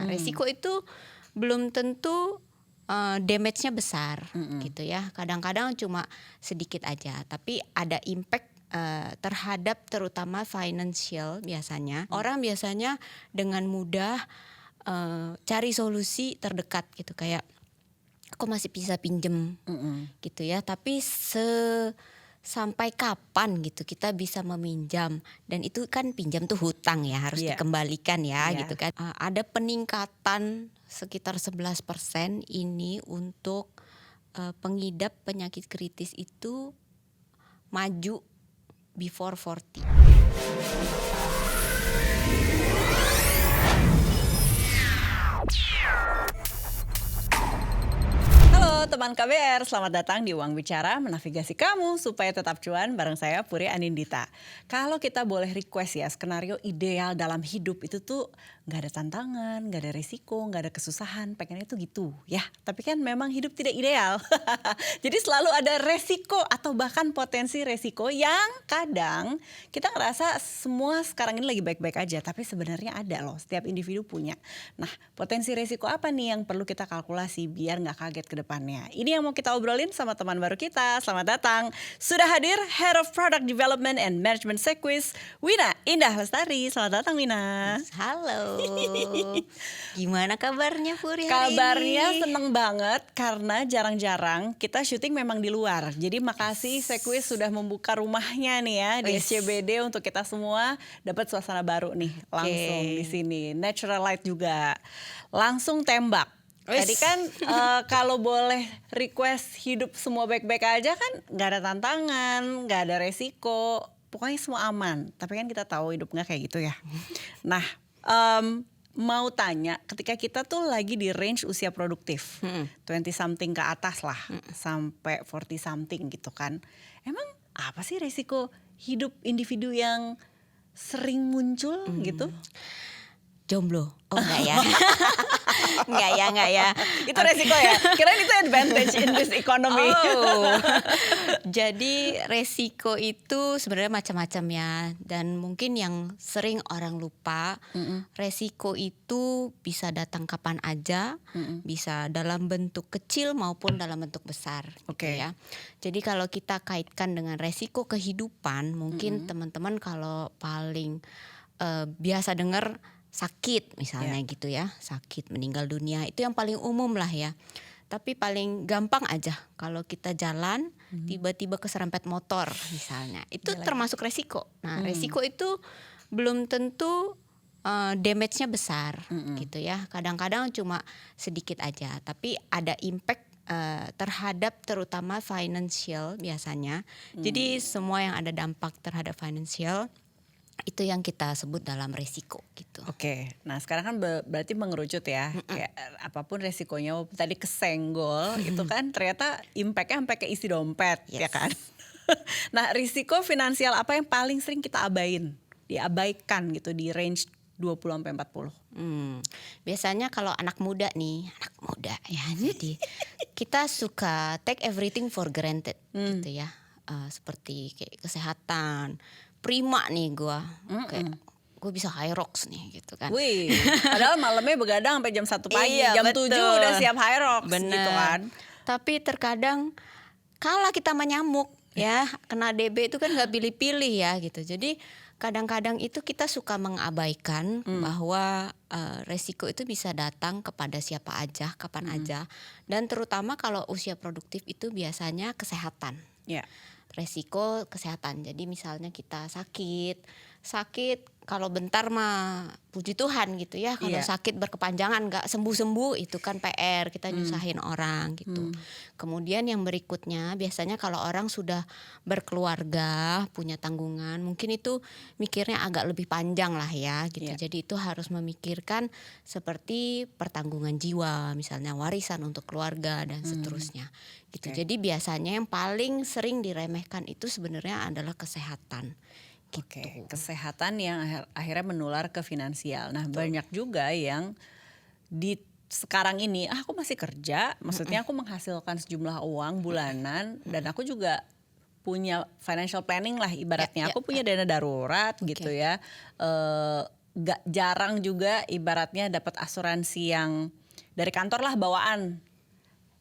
Nah, resiko itu belum tentu damage-nya besar gitu ya. Kadang-kadang cuma sedikit aja, tapi ada impact terhadap terutama financial biasanya. Orang biasanya dengan mudah cari solusi terdekat gitu, kayak aku masih bisa pinjem gitu ya, tapi sampai kapan gitu kita bisa meminjam, dan itu kan pinjam tuh hutang ya, harus dikembalikan ya gitu kan. Ada peningkatan sekitar 11% ini untuk pengidap penyakit kritis itu maju before 40. Halo teman KBR, selamat datang di Uang Bicara, menavigasi kamu supaya tetap cuan bareng saya Puri Anindita. Kalau kita boleh request ya, skenario ideal dalam hidup itu tuh gak ada tantangan, gak ada risiko, gak ada kesusahan, pengennya tuh gitu ya. Tapi kan memang hidup tidak ideal. Jadi selalu ada resiko atau bahkan potensi resiko yang kadang kita ngerasa semua sekarang ini lagi baik-baik aja, tapi sebenarnya ada loh, setiap individu punya. Nah, potensi resiko apa nih yang perlu kita kalkulasi biar gak kaget ke depannya? Ini yang mau kita obrolin sama teman baru kita. Selamat datang. Sudah hadir Head of Product Development and Management Sequis, Wina Indah Lestari. Selamat datang Wina. Halo. Gimana kabarnya Puri hari Kabarnya ini? seneng banget karena jarang-jarang kita syuting memang di luar. Jadi makasih Sequis sudah membuka rumahnya nih ya di SCBD untuk kita semua dapat suasana baru nih langsung di sini. Natural light juga. Langsung tembak. Tadi kan kalau boleh request hidup semua baik-baik aja kan gak ada tantangan, gak ada resiko, pokoknya semua aman. Tapi kan kita tahu hidup gak kayak gitu ya. Nah mau tanya, ketika kita tuh lagi di range usia produktif 20 something ke atas lah sampai 40 something gitu kan, emang apa sih resiko hidup individu yang sering muncul gitu? Jomblo. Oh enggak ya. Enggak ya. Itu resiko ya? Kirain itu advantage in this economy. Jadi resiko itu sebenarnya macam-macam ya, dan mungkin yang sering orang lupa, resiko itu bisa datang kapan aja, bisa dalam bentuk kecil maupun dalam bentuk besar gitu ya. Jadi kalau kita kaitkan dengan resiko kehidupan, mungkin teman-teman kalau paling biasa dengar sakit misalnya gitu ya, sakit, meninggal dunia, itu yang paling umum lah ya. Tapi paling gampang aja kalau kita jalan tiba-tiba keserempet motor misalnya, itu termasuk resiko. Nah resiko itu belum tentu damage-nya besar gitu ya. Kadang-kadang cuma sedikit aja, tapi ada impact terhadap terutama financial biasanya. Jadi semua yang ada dampak terhadap financial itu yang kita sebut dalam resiko gitu. Oke, nah sekarang kan berarti mengerucut ya, kayak apapun resikonya, tadi kesenggol itu kan ternyata impactnya sampai ke isi dompet ya kan. Nah risiko finansial apa yang paling sering kita diabaikan gitu di range 20-40? Biasanya kalau anak muda ya, jadi kita suka take everything for granted gitu ya, seperti kayak kesehatan. Prima nih gue, kayak gue bisa Hyrox nih gitu kan. Wih, padahal malamnya begadang sampai jam 1 pagi, Iya, jam betul. 7 udah siap Hyrox gitu kan. Tapi terkadang kala kita menyamuk ya, kena DB itu kan gak pilih-pilih ya gitu. Jadi kadang-kadang itu kita suka mengabaikan bahwa resiko itu bisa datang kepada siapa aja, kapan aja. Dan terutama kalau usia produktif itu biasanya kesehatan. Resiko kesehatan. Jadi misalnya kita sakit kalau bentar mah puji Tuhan gitu ya. Kalau sakit berkepanjangan gak sembuh-sembuh itu kan PR, kita nyusahin orang gitu. Kemudian yang berikutnya biasanya kalau orang sudah berkeluarga, punya tanggungan, mungkin itu mikirnya agak lebih panjang lah ya gitu. Jadi itu harus memikirkan seperti pertanggungan jiwa, misalnya warisan untuk keluarga dan seterusnya gitu. Jadi biasanya yang paling sering diremehkan itu sebenarnya adalah kesehatan. Gitu. Kesehatan yang akhirnya menular ke finansial. Nah, banyak juga yang di sekarang ini, aku masih kerja, maksudnya aku menghasilkan sejumlah uang bulanan dan aku juga punya financial planning lah ibaratnya. Aku punya dana darurat gitu ya. gak jarang juga ibaratnya dapat asuransi yang dari kantor lah bawaan,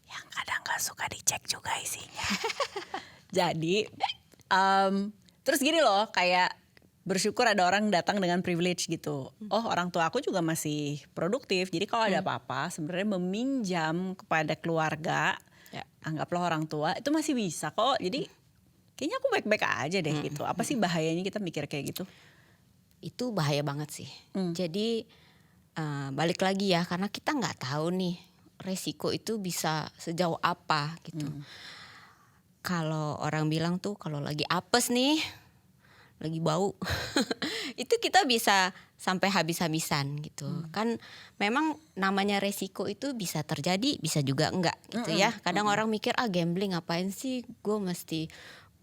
yang kadang gak suka dicek juga isinya. Jadi terus gini loh, kayak bersyukur ada orang datang dengan privilege gitu. Oh, orang tua aku juga masih produktif. Jadi kalau ada apa-apa sebenarnya meminjam kepada keluarga, Ya. anggaplah orang tua, itu masih bisa kok. Jadi kayaknya aku baik-baik aja deh gitu. Apa sih bahayanya kita mikir kayak gitu? Itu bahaya banget sih. Jadi balik lagi ya, karena kita nggak tahu nih resiko itu bisa sejauh apa gitu. Kalau orang bilang tuh kalau lagi apes nih, lagi bau, itu kita bisa sampai habis-habisan gitu. Kan memang namanya resiko itu bisa terjadi, bisa juga enggak gitu ya. Kadang orang mikir gambling ngapain sih, gue mesti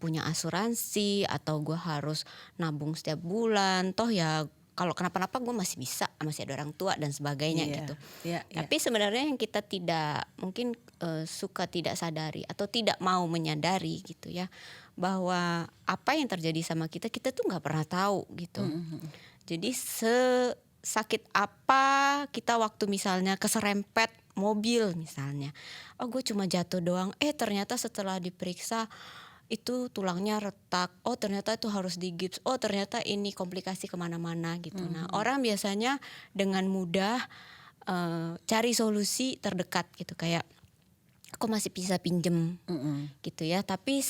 punya asuransi atau gue harus nabung setiap bulan. Toh ya kalau kenapa-napa gue masih bisa, masih ada orang tua dan sebagainya Iya, gitu. iya, iya. Tapi sebenarnya yang kita tidak mungkin suka tidak sadari atau tidak mau menyadari gitu ya, bahwa apa yang terjadi sama kita tuh nggak pernah tahu gitu. Jadi sakit apa kita waktu misalnya keserempet mobil misalnya, oh gue cuma jatuh doang, ternyata setelah diperiksa itu tulangnya retak, oh ternyata itu harus digips, oh ternyata ini komplikasi kemana-mana gitu. Nah orang biasanya dengan mudah cari solusi terdekat gitu, kayak aku masih bisa pinjem gitu ya, tapi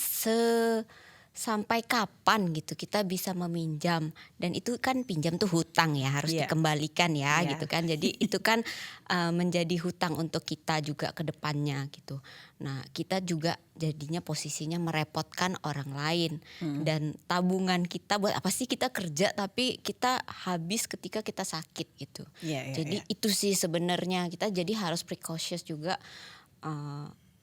sampai kapan gitu kita bisa meminjam, dan itu kan pinjam tuh hutang ya, harus Iya. dikembalikan ya Iya. gitu kan. Jadi itu kan menjadi hutang untuk kita juga ke depannya gitu. Nah, kita juga jadinya posisinya merepotkan orang lain. Dan tabungan kita, buat apa sih kita kerja tapi kita habis ketika kita sakit gitu. Iya, iya, Jadi iya. itu sih sebenarnya kita jadi harus precautious juga.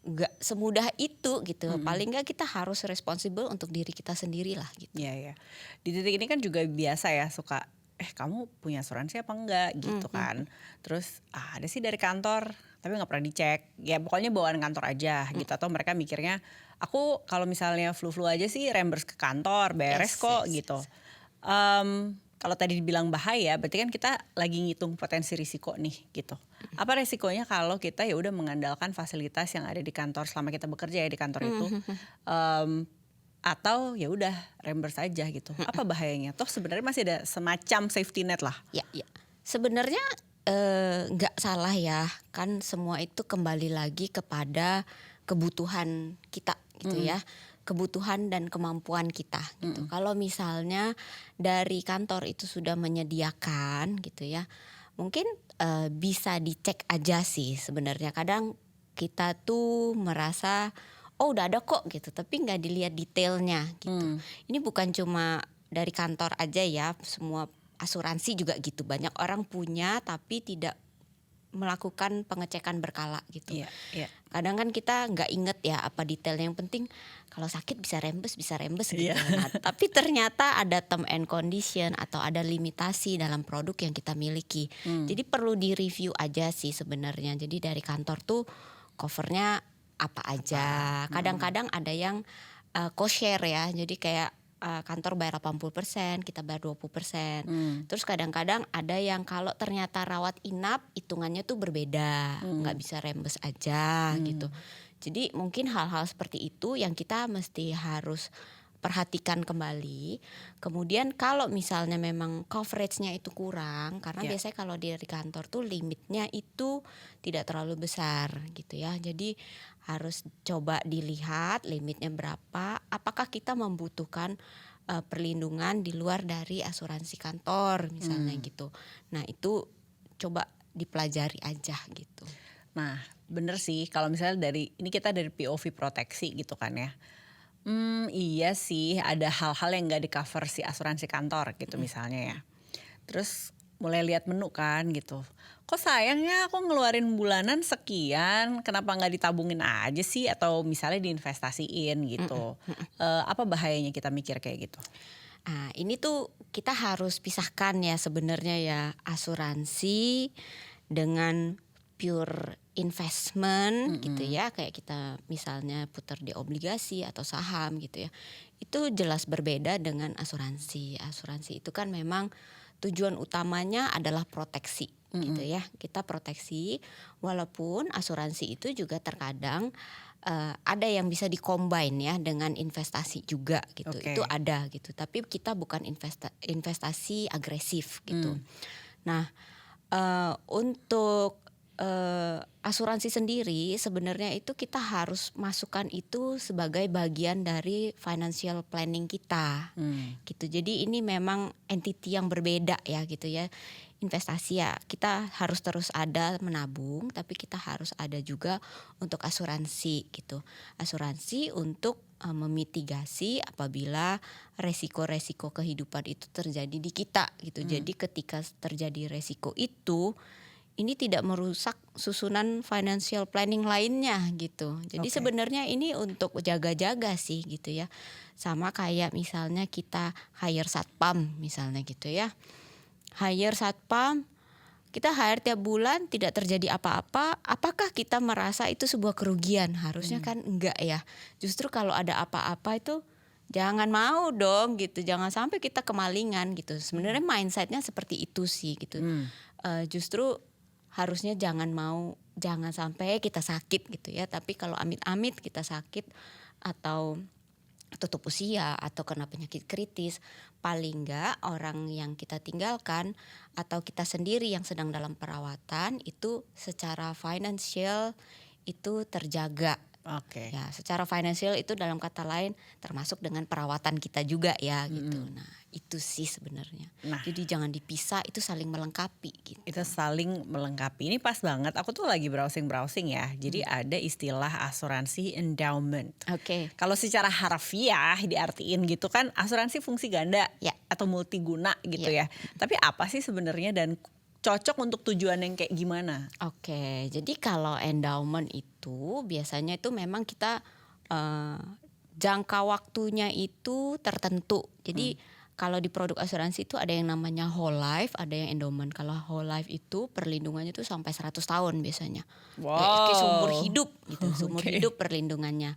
Nggak semudah itu gitu. Paling nggak kita harus responsible untuk diri kita sendiri lah gitu. Iya, iya. Di titik ini kan juga biasa ya suka, kamu punya asuransi apa enggak gitu kan. Terus ada sih dari kantor tapi nggak pernah dicek. Ya pokoknya bawaan kantor aja gitu. Atau mereka mikirnya aku kalau misalnya flu-flu aja sih reimburse ke kantor, beres Yes, kok yes, gitu. yes. Kalau tadi dibilang bahaya, berarti kan kita lagi ngitung potensi risiko nih gitu. Apa resikonya kalau kita ya udah mengandalkan fasilitas yang ada di kantor selama kita bekerja ya di kantor itu, atau ya udah reimburse aja gitu. Apa bahayanya? Toh sebenarnya masih ada semacam safety net lah. Ya, ya. Sebenarnya nggak salah ya, kan semua itu kembali lagi kepada kebutuhan kita gitu ya, kebutuhan dan kemampuan kita gitu. Kalau misalnya dari kantor itu sudah menyediakan gitu ya, mungkin bisa dicek aja sih sebenarnya. Kadang kita tuh merasa oh udah ada kok gitu, tapi nggak dilihat detailnya gitu. Ini bukan cuma dari kantor aja ya, semua asuransi juga gitu. Banyak orang punya tapi tidak melakukan pengecekan berkala gitu. Iya, iya. Kadang kan kita nggak inget ya apa detailnya, yang penting kalau sakit bisa rembes gitu. Iya. Nah, tapi ternyata ada term and condition atau ada limitasi dalam produk yang kita miliki. Jadi perlu direview aja sih sebenarnya. Jadi dari kantor tuh covernya apa aja. Kadang-kadang ada yang co-share ya. Jadi kayak kantor bayar 80%, kita bayar 20%. Terus kadang-kadang ada yang kalau ternyata rawat inap hitungannya tuh berbeda, nggak bisa rembes aja gitu. Jadi mungkin hal-hal seperti itu yang kita mesti harus perhatikan kembali. Kemudian kalau misalnya memang coveragenya itu kurang, karena Ya. biasanya kalau dari kantor tuh limitnya itu tidak terlalu besar gitu ya. Jadi harus coba dilihat limitnya berapa, apakah kita membutuhkan perlindungan di luar dari asuransi kantor misalnya gitu. Nah itu coba dipelajari aja gitu. Nah, bener sih kalau misalnya ini kita dari POV proteksi gitu kan ya. Iya sih ada hal-hal yang nggak di cover si asuransi kantor gitu misalnya ya. Terus mulai lihat menu kan gitu. Kok sayangnya aku ngeluarin bulanan sekian, kenapa nggak ditabungin aja sih atau misalnya diinvestasiin gitu. Apa bahayanya kita mikir kayak gitu? Nah, ini tuh kita harus pisahkan ya sebenarnya ya, asuransi dengan pure investment gitu ya, kayak kita misalnya putar di obligasi atau saham gitu ya. Itu jelas berbeda dengan asuransi. Asuransi itu kan memang tujuan utamanya adalah proteksi gitu ya. Kita proteksi, walaupun asuransi itu juga terkadang ada yang bisa di-combine ya dengan investasi juga gitu. Oke. Itu ada gitu. Tapi kita bukan investasi agresif gitu. Nah, untuk asuransi sendiri sebenarnya itu kita harus masukkan itu sebagai bagian dari financial planning kita gitu. Jadi ini memang entity yang berbeda ya gitu ya. Investasi ya kita harus terus ada menabung, tapi kita harus ada juga untuk asuransi gitu. Asuransi untuk memitigasi apabila resiko-resiko kehidupan itu terjadi di kita gitu. Jadi ketika terjadi resiko itu, ini tidak merusak susunan financial planning lainnya gitu. Jadi Oke. sebenarnya ini untuk jaga-jaga sih gitu ya. Sama kayak misalnya kita hire satpam misalnya gitu ya. Hire satpam, kita hire tiap bulan tidak terjadi apa-apa, apakah kita merasa itu sebuah kerugian? Harusnya kan enggak ya. Justru kalau ada apa-apa itu jangan mau dong gitu, jangan sampai kita kemalingan gitu. Sebenarnya mindsetnya seperti itu sih gitu. Justru harusnya jangan sampai kita sakit gitu ya. Tapi kalau amit-amit kita sakit atau tutup usia atau kena penyakit kritis, paling enggak orang yang kita tinggalkan atau kita sendiri yang sedang dalam perawatan itu secara financial itu terjaga. Oke. Ya, secara financial itu dalam kata lain termasuk dengan perawatan kita juga ya gitu. Nah, itu sih sebenarnya. Nah. Jadi jangan dipisah, itu saling melengkapi gitu. Itu saling melengkapi. Ini pas banget. Aku tuh lagi browsing ya. Jadi ada istilah asuransi endowment. Oke. Kalau secara harfiah diartiin gitu kan asuransi fungsi ganda Ya. atau multiguna gitu ya. Tapi apa sih sebenarnya dan cocok untuk tujuan yang kayak gimana? Oke, jadi kalau endowment itu biasanya itu memang kita jangka waktunya itu tertentu. Jadi kalau di produk asuransi itu ada yang namanya whole life, ada yang endowment. Kalau whole life itu perlindungannya itu sampai 100 tahun biasanya. Kayak seumur hidup gitu, seumur hidup perlindungannya.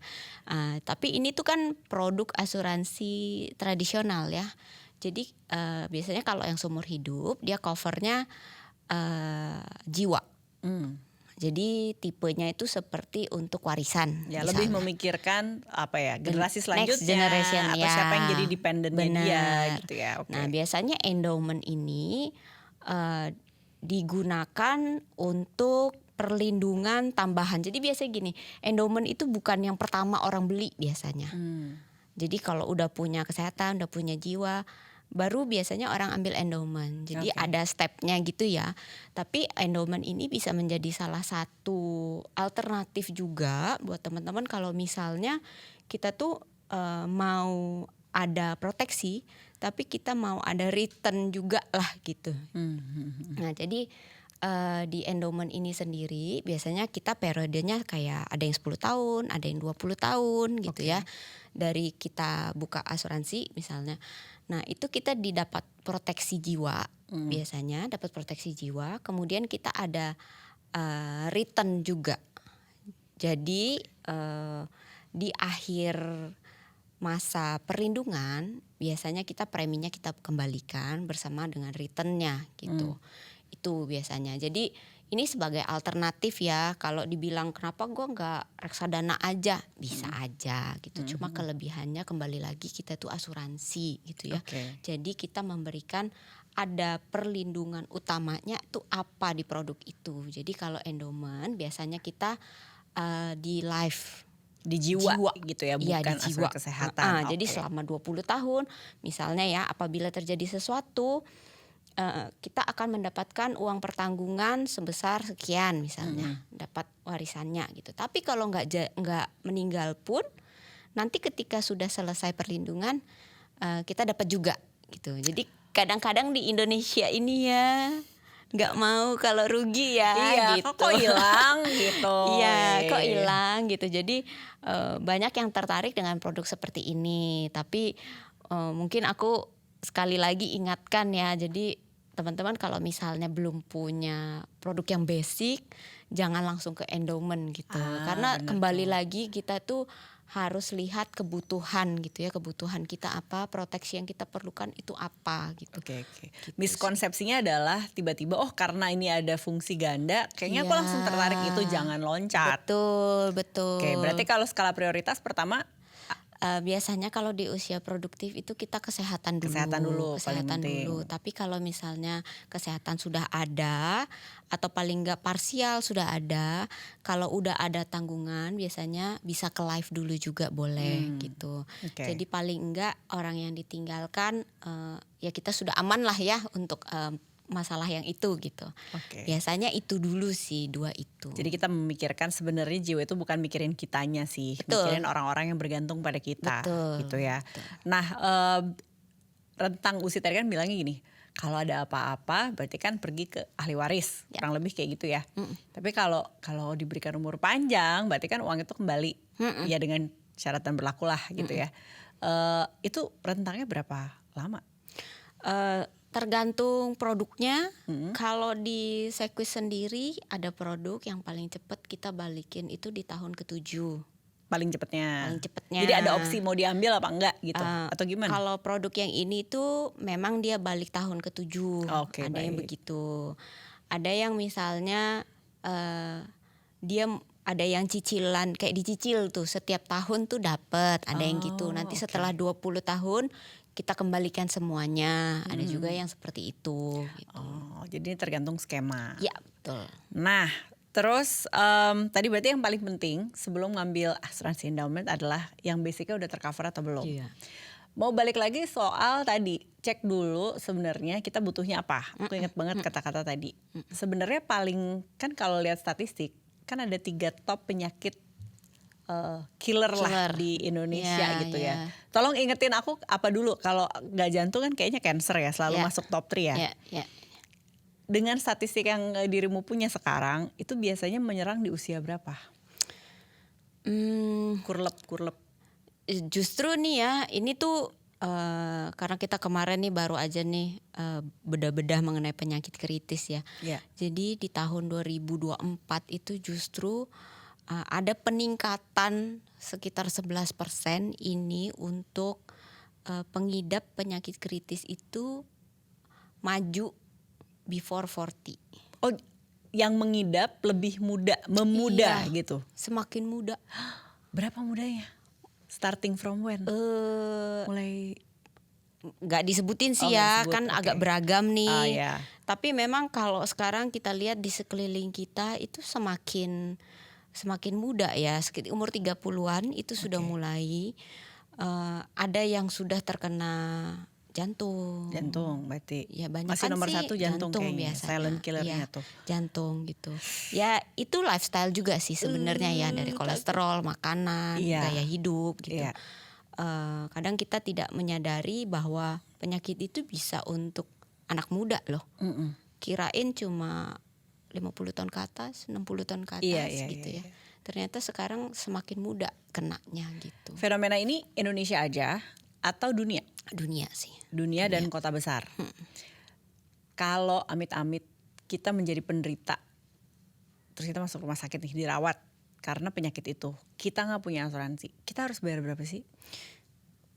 Tapi ini tuh kan produk asuransi tradisional ya. Jadi biasanya kalau yang seumur hidup dia covernya jiwa. Jadi tipenya itu seperti untuk warisan. Ya misalnya. lebih memikirkan apa ya generasi Next selanjutnya generation, atau ya. siapa yang jadi dependennya dia Benar. gitu ya. Oke. Nah biasanya endowment ini digunakan untuk perlindungan tambahan. Jadi biasanya gini, endowment itu bukan yang pertama orang beli biasanya. Jadi kalau udah punya kesehatan, udah punya jiwa, baru biasanya orang ambil endowment. Jadi Oke. ada stepnya gitu ya. Tapi endowment ini bisa menjadi salah satu alternatif juga buat teman-teman kalau misalnya kita tuh mau ada proteksi, tapi kita mau ada return juga lah gitu. Nah jadi di endowment ini sendiri biasanya kita periodenya kayak ada yang 10 tahun, ada yang 20 tahun gitu ya. Dari kita buka asuransi misalnya. Nah, itu kita didapat proteksi jiwa biasanya, dapat proteksi jiwa, kemudian kita ada return juga. Jadi di akhir masa perlindungan biasanya kita preminya kita kembalikan bersama dengan returnnya gitu. Itu biasanya. Jadi ini sebagai alternatif ya. Kalau dibilang kenapa gue nggak reksadana aja, bisa aja gitu. Cuma kelebihannya kembali lagi kita tuh asuransi gitu ya. Oke. Jadi kita memberikan ada perlindungan utamanya tuh apa di produk itu. Jadi kalau endowment biasanya kita di life. Di jiwa gitu ya, Iya, bukan di jiwa. asuransi kesehatan. Jadi Oke. selama 20 tahun misalnya ya apabila terjadi sesuatu kita akan mendapatkan uang pertanggungan sebesar sekian misalnya, dapat warisannya gitu. Tapi kalau nggak meninggal pun nanti ketika sudah selesai perlindungan kita dapat juga gitu. Jadi kadang-kadang di Indonesia ini ya nggak mau kalau rugi ya Iya, gitu. kok hilang gitu. Iya, kok hilang gitu. Jadi banyak yang tertarik dengan produk seperti ini. Tapi mungkin aku sekali lagi ingatkan ya. Jadi teman-teman kalau misalnya belum punya produk yang basic, jangan langsung ke endowment gitu. Karena bener kembali lagi kita tuh harus lihat kebutuhan gitu ya, kebutuhan kita apa, proteksi yang kita perlukan itu apa gitu. Oke. Gitu Miskonsepsinya adalah tiba-tiba karena ini ada fungsi ganda, kayaknya aku Iya. langsung tertarik itu, jangan loncat. Betul. Oke, berarti kalau skala prioritas pertama Biasanya kalau di usia produktif itu kita kesehatan dulu. Kesehatan dulu, paling penting. Tapi kalau misalnya kesehatan sudah ada atau paling nggak parsial sudah ada, kalau udah ada tanggungan biasanya bisa ke live dulu juga boleh gitu. Oke. Jadi paling enggak orang yang ditinggalkan ya kita sudah aman lah ya untuk masalah yang itu gitu. Oke. Biasanya itu dulu sih, 2 itu. Jadi kita memikirkan sebenarnya jiwa itu bukan mikirin kitanya sih, Betul. mikirin orang-orang yang bergantung pada kita, Betul, gitu ya. Nah, rentang usia tadi kan bilangnya gini, kalau ada apa-apa berarti kan pergi ke ahli waris, kurang lebih kayak gitu ya. Tapi kalau diberikan umur panjang, berarti kan uang itu kembali, ya dengan syarat dan berlaku lah gitu ya. Itu rentangnya berapa lama? Tergantung produknya. Kalau di Sequis sendiri ada produk yang paling cepat kita balikin itu di tahun ke-7. Paling cepatnya. Paling cepatnya. Jadi ada opsi mau diambil apa enggak gitu, atau gimana? Kalau produk yang ini tuh memang dia balik tahun ke-7. Oke, Ada yang baik. begitu. Ada yang misalnya dia ada yang cicilan kayak dicicil tuh setiap tahun tuh dapat, ada yang gitu. Nanti setelah 20 tahun kita kembalikan semuanya. Ada juga yang seperti itu gitu. Oh, jadi ini tergantung skema. Ya, betul. Nah, terus tadi berarti yang paling penting sebelum ngambil asuransi endowment adalah yang basicnya udah tercover atau belum. Iya. Mau balik lagi soal tadi, cek dulu sebenarnya kita butuhnya apa. Aku ingat banget kata-kata tadi. Sebenarnya paling kan kalau lihat statistik kan ada 3 top penyakit killer lah di Indonesia Ya, gitu ya. ya. Tolong ingetin aku apa dulu, kalau nggak jantung kan kayaknya cancer ya selalu Ya. masuk top 3 ya. Ya. Dengan statistik yang dirimu punya sekarang, itu biasanya menyerang di usia berapa? Kurlep. Justru nih ya, ini tuh karena kita kemarin nih baru aja nih bedah-bedah mengenai penyakit kritis ya. Ya. Jadi di tahun 2024 itu justru ada peningkatan sekitar 11% ini untuk pengidap penyakit kritis itu maju before 40. Oh, yang mengidap lebih muda, memuda Iya. gitu. Semakin muda. Berapa mudanya? Starting from when? Mulai Nggak disebutin sih nggak ya, disebut, kan oke. agak beragam nih. ya. Tapi memang kalau sekarang kita lihat di sekeliling kita itu semakin muda ya, sekitar umur 30-an itu sudah mulai ada yang sudah terkena jantung. Jantung berarti. Ya banyak Masih nomor 1 jantung kayaknya. biasanya. Silent killernya Iya, tuh. Jantung gitu. Ya itu lifestyle juga sih sebenarnya ya, dari kolesterol, makanan, Iya. gaya hidup gitu. Iya. Kadang kita tidak menyadari bahwa penyakit itu bisa untuk anak muda loh. Kirain cuma 50 tahun ke atas, 60 tahun ke atas Iya, gitu ya. Ternyata sekarang semakin muda kenanya gitu. Fenomena ini Indonesia aja atau dunia? Dunia sih. Dunia dan kota besar. Kalau amit-amit kita menjadi penderita, terus kita masuk rumah sakit nih, dirawat karena penyakit itu, kita nggak punya asuransi, kita harus bayar berapa sih?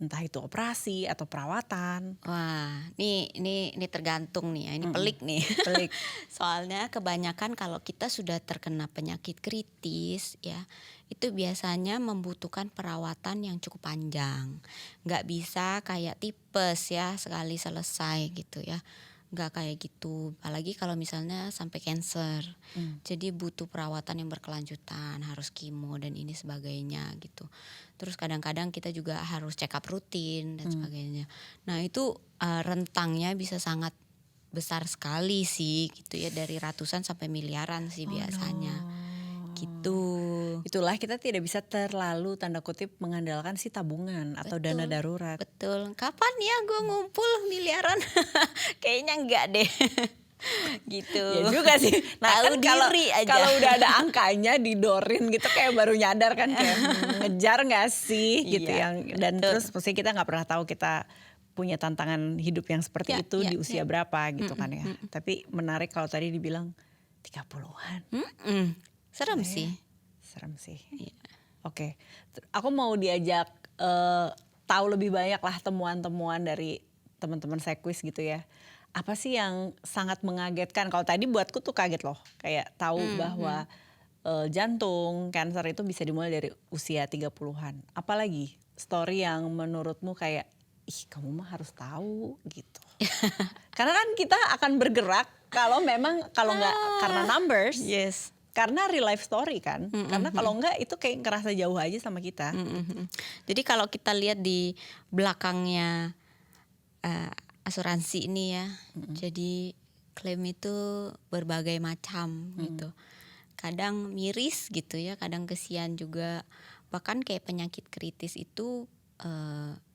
Entah itu operasi atau perawatan. Wah, ini tergantung nih ya, ini pelik nih. Pelik. Soalnya kebanyakan kalau kita sudah terkena penyakit kritis ya, itu biasanya membutuhkan perawatan yang cukup panjang. Nggak bisa kayak tipes ya, sekali selesai gitu ya. Nggak kayak gitu, apalagi kalau misalnya sampai cancer. Jadi butuh perawatan yang berkelanjutan, harus kemo dan ini sebagainya gitu. Terus kadang-kadang kita juga harus check up rutin dan sebagainya. Nah itu rentangnya bisa sangat besar sekali sih gitu ya, dari ratusan sampai miliaran sih biasanya. Gitu. Itulah kita tidak bisa terlalu tanda kutip mengandalkan si tabungan atau dana darurat. Betul. Kapan ya gue ngumpul miliaran? Kayaknya enggak deh. Gitu. Ya juga sih. Nah, Tahu kan diri aja. kalau udah ada angkanya didorin gitu kayak baru nyadar kan, kayak ngejar nggak sih gitu Iya, yang, dan betul. terus pasti kita nggak pernah tahu kita punya tantangan hidup yang seperti Ya, itu ya, di usia ya. berapa gitu kan ya. Tapi menarik kalau tadi dibilang 30-an. Serem sih. Serem sih. Iya. Oke. Aku mau diajak tahu lebih banyak lah temuan-temuan dari teman-teman Sekwis gitu ya. Apa sih yang sangat mengagetkan? Kalau tadi buatku tuh kaget loh. Kayak tahu bahwa jantung, kanker itu bisa dimulai dari usia 30-an. Apalagi story yang menurutmu kayak, ih kamu mah harus tahu gitu. Karena kan kita akan bergerak kalau nggak karena numbers, Yes. karena real life story kan. Karena kalau nggak itu kayak ngerasa jauh aja sama kita. Jadi kalau kita lihat di belakangnya asuransi ini ya, jadi klaim itu berbagai macam gitu. Kadang miris gitu ya, kadang kesian juga. Bahkan kayak penyakit kritis itu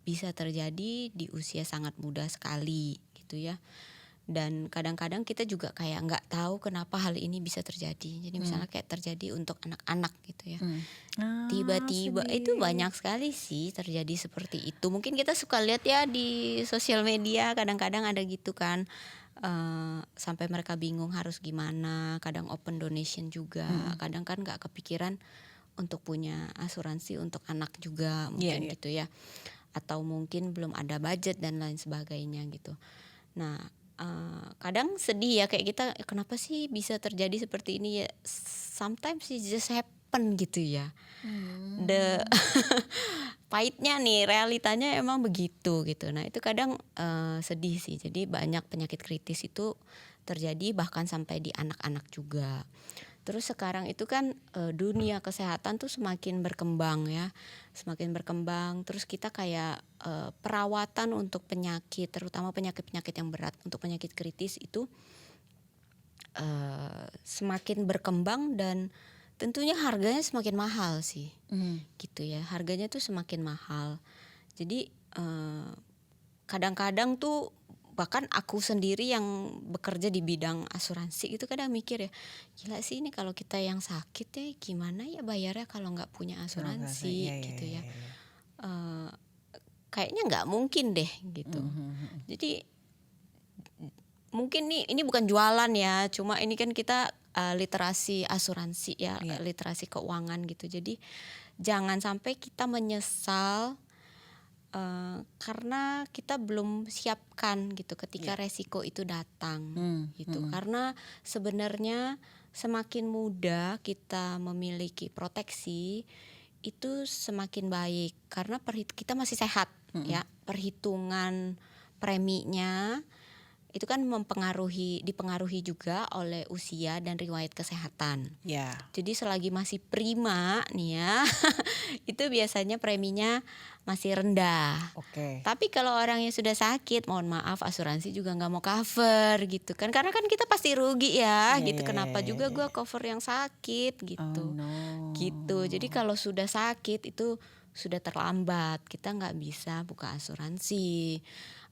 bisa terjadi di usia sangat muda sekali gitu ya. Dan kadang-kadang kita juga kayak nggak tahu kenapa hal ini bisa terjadi. Jadi misalnya kayak terjadi untuk anak-anak gitu ya. Tiba-tiba itu banyak sekali sih terjadi seperti itu. Mungkin kita suka lihat ya di sosial media, kadang-kadang ada gitu kan. Sampai mereka bingung harus gimana. Kadang open donation juga. Kadang kan nggak kepikiran untuk punya asuransi untuk anak juga mungkin gitu ya. Atau mungkin belum ada budget dan lain sebagainya gitu. Nah, kadang sedih ya, kayak kita kenapa sih bisa terjadi seperti ini ya. Sometimes it just happen gitu ya. Pahitnya nih, realitanya emang begitu gitu. Nah itu kadang sedih sih. Jadi banyak penyakit kritis itu terjadi bahkan sampai di anak-anak juga. Terus sekarang itu kan dunia kesehatan tuh semakin berkembang ya, semakin berkembang. Terus kita kayak perawatan untuk penyakit, terutama penyakit-penyakit yang berat, untuk penyakit kritis itu semakin berkembang dan tentunya harganya semakin mahal sih, gitu ya. Harganya tuh semakin mahal. Jadi kadang-kadang tuh bahkan aku sendiri yang bekerja di bidang asuransi itu kadang mikir ya, gila sih ini kalau kita yang sakit ya gimana ya bayarnya kalau nggak punya asuransi gitu ya. Kayaknya nggak mungkin deh gitu. Jadi mungkin ini bukan jualan ya, cuma ini kan kita literasi asuransi ya, literasi keuangan gitu. Jadi jangan sampai kita menyesal karena kita belum siapkan gitu ketika resiko itu datang gitu. Karena sebenarnya semakin muda kita memiliki proteksi itu semakin baik karena kita masih sehat ya. Perhitungan preminya itu kan dipengaruhi juga oleh usia dan riwayat kesehatan. Jadi selagi masih prima nih ya, itu biasanya preminya masih rendah. Tapi kalau orang yang sudah sakit, mohon maaf asuransi juga nggak mau cover gitu kan, karena kan kita pasti rugi ya gitu. Kenapa juga gue cover yang sakit gitu, gitu. Jadi kalau sudah sakit itu sudah terlambat, kita nggak bisa buka asuransi.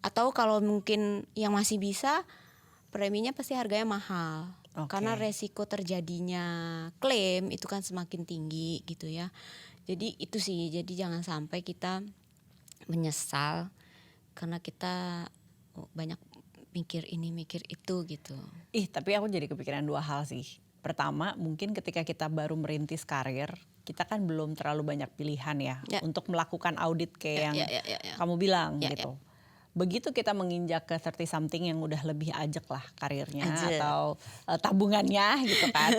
Atau kalau mungkin yang masih bisa, preminya pasti harganya mahal. Karena resiko terjadinya klaim itu kan semakin tinggi gitu ya. Jadi itu sih, jadi jangan sampai kita menyesal karena kita banyak mikir ini mikir itu gitu. Tapi aku jadi kepikiran dua hal sih. Pertama, mungkin ketika kita baru merintis karir, kita kan belum terlalu banyak pilihan ya untuk melakukan audit kayak yang kamu bilang gitu. Begitu kita menginjak ke 30 something yang udah lebih ajak lah karirnya atau tabungannya gitu kan.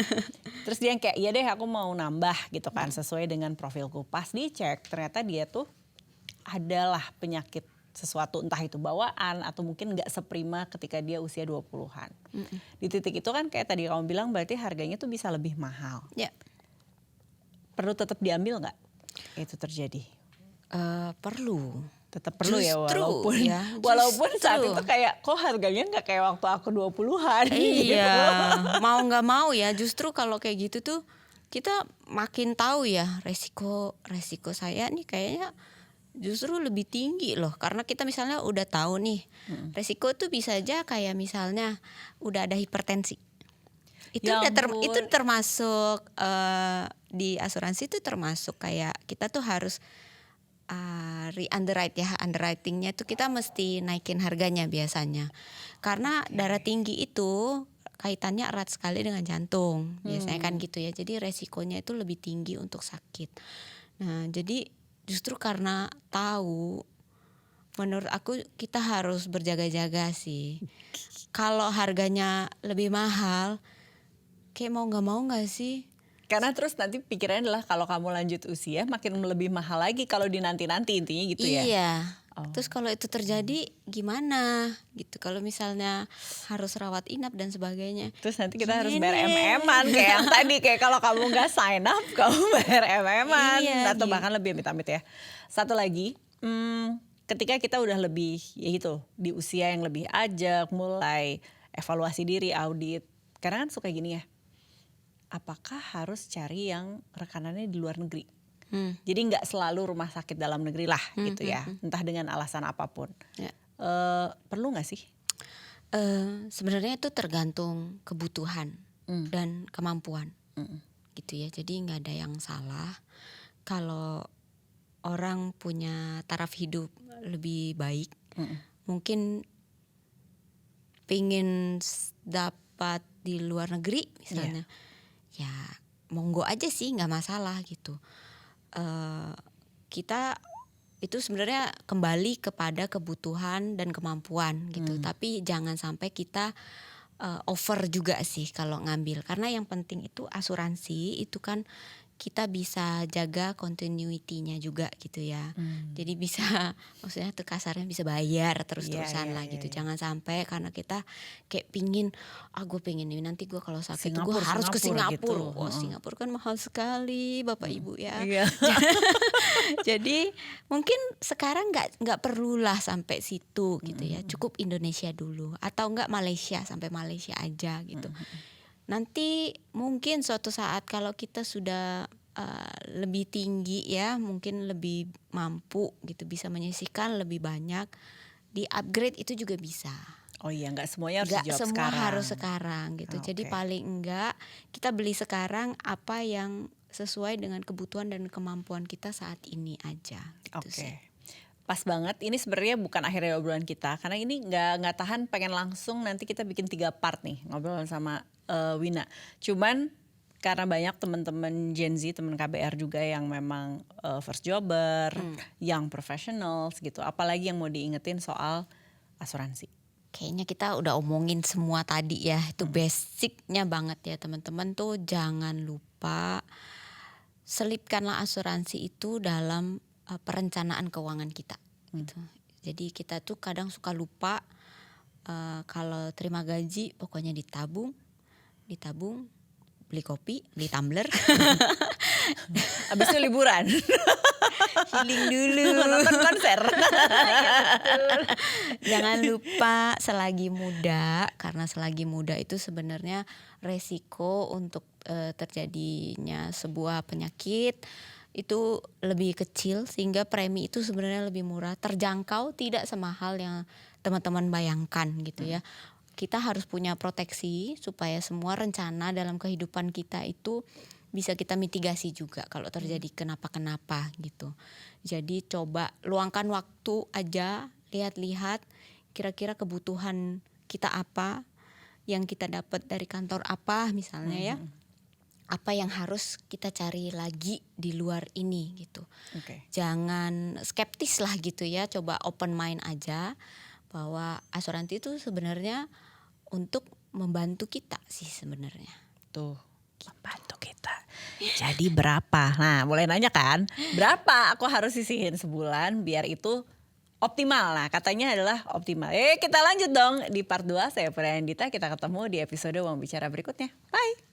Terus dia yang kayak, iya deh aku mau nambah gitu kan sesuai dengan profilku. Pas dicek ternyata dia tuh adalah penyakit sesuatu, entah itu bawaan atau mungkin gak seprima ketika dia usia 20-an. Di titik itu kan kayak tadi kamu bilang berarti harganya tuh bisa lebih mahal. Perlu tetap diambil gak itu terjadi? Perlu. Tetap perlu justru, ya walaupun saat itu kayak kok harganya nggak kayak waktu aku 20-an. Iya, mau nggak mau ya, justru kalau kayak gitu tuh kita makin tahu ya resiko saya nih kayaknya justru lebih tinggi loh, karena kita misalnya udah tahu nih resiko tuh bisa aja kayak misalnya udah ada hipertensi. Itu itu termasuk di asuransi itu termasuk kayak kita tuh harus re-underwrite ya, underwritingnya tuh kita mesti naikin harganya biasanya. Karena darah tinggi itu kaitannya erat sekali dengan jantung, biasanya kan gitu ya. Jadi resikonya itu lebih tinggi untuk sakit. Nah, jadi justru karena tahu, menurut aku kita harus berjaga-jaga sih. Kalau harganya lebih mahal, kayak mau nggak sih? Karena terus nanti pikirannya adalah kalau kamu lanjut usia makin lebih mahal lagi kalau dinanti-nanti, intinya gitu ya. Iya. Oh. Terus kalau itu terjadi gimana gitu? Kalau misalnya harus rawat inap dan sebagainya. Terus nanti kita harus Gini. bayar MM-an kayak yang tadi, kayak kalau kamu nggak sign up kamu bayar MM-an Iya, atau gitu. bahkan lebih amit-amit ya. Satu lagi, ketika kita udah lebih ya gitu di usia yang lebih ajak, mulai evaluasi diri, audit. Karena kan suka gini ya. Apakah harus cari yang rekanannya di luar negeri? Jadi nggak selalu rumah sakit dalam negeri lah gitu ya. Entah dengan alasan apapun. Ya. Perlu nggak sih? Sebenarnya itu tergantung kebutuhan dan kemampuan, gitu ya. Jadi nggak ada yang salah kalau orang punya taraf hidup lebih baik, mungkin pingin dapat di luar negeri misalnya, ya monggo aja sih, nggak masalah gitu. Kita itu sebenarnya kembali kepada kebutuhan dan kemampuan gitu, tapi jangan sampai kita over juga sih kalau ngambil, karena yang penting itu asuransi itu kan kita bisa jaga continuity-nya juga gitu ya. Jadi bisa maksudnya tuh kasarnya bisa bayar terus-terusan lah gitu. Jangan sampai karena kita kayak pingin, gue pengen nih nanti gue kalau sakit gue harus ke Singapura. gitu. Oh, Singapura kan mahal sekali Bapak Ibu ya. Iya. Jadi mungkin sekarang nggak perlulah sampai situ gitu ya. Cukup Indonesia dulu atau enggak Malaysia, sampai Malaysia aja gitu. Nanti mungkin suatu saat kalau kita sudah lebih tinggi ya, mungkin lebih mampu gitu, bisa menyisihkan lebih banyak, di upgrade itu juga bisa. Oh iya, nggak semuanya harus Nggak dijawab semua sekarang. harus sekarang gitu. Jadi Oke. paling enggak kita beli sekarang apa yang sesuai dengan kebutuhan dan kemampuan kita saat ini aja. Gitu Oke. sih. Pas banget. Ini sebenarnya bukan akhirnya obrolan kita, karena ini nggak tahan pengen langsung nanti kita bikin 3 part nih ngobrol sama Wina. Cuman karena banyak teman-teman Gen Z, teman KBR juga yang memang first jobber, young professionals gitu. Apalagi yang mau diingetin soal asuransi? Kayaknya kita udah omongin semua tadi ya. Itu basicnya banget ya teman-teman tuh, jangan lupa selipkanlah asuransi itu dalam perencanaan keuangan kita gitu. Jadi kita tuh kadang suka lupa, kalau terima gaji pokoknya ditabung, beli kopi, beli tumbler, Abis itu liburan, healing dulu. nonton konser. Jangan lupa selagi muda, karena selagi muda itu sebenarnya resiko untuk terjadinya sebuah penyakit itu lebih kecil, sehingga premi itu sebenarnya lebih murah, terjangkau, tidak semahal yang teman-teman bayangkan gitu ya. Kita harus punya proteksi supaya semua rencana dalam kehidupan kita itu bisa kita mitigasi juga kalau terjadi kenapa-kenapa gitu. Jadi coba luangkan waktu aja, lihat-lihat kira-kira kebutuhan kita apa, yang kita dapat dari kantor apa misalnya ya. Apa yang harus kita cari lagi di luar ini gitu. Oke. Jangan skeptis lah gitu ya, coba open mind aja bahwa asuransi itu sebenarnya untuk membantu kita sih sebenarnya. Tuh, membantu kita. Jadi berapa? Nah, boleh nanya kan? Berapa aku harus sisihin sebulan biar itu optimal? Nah, katanya adalah optimal. Kita lanjut dong di part 2. Saya Purandita, kita ketemu di episode Uang Bicara berikutnya. Bye.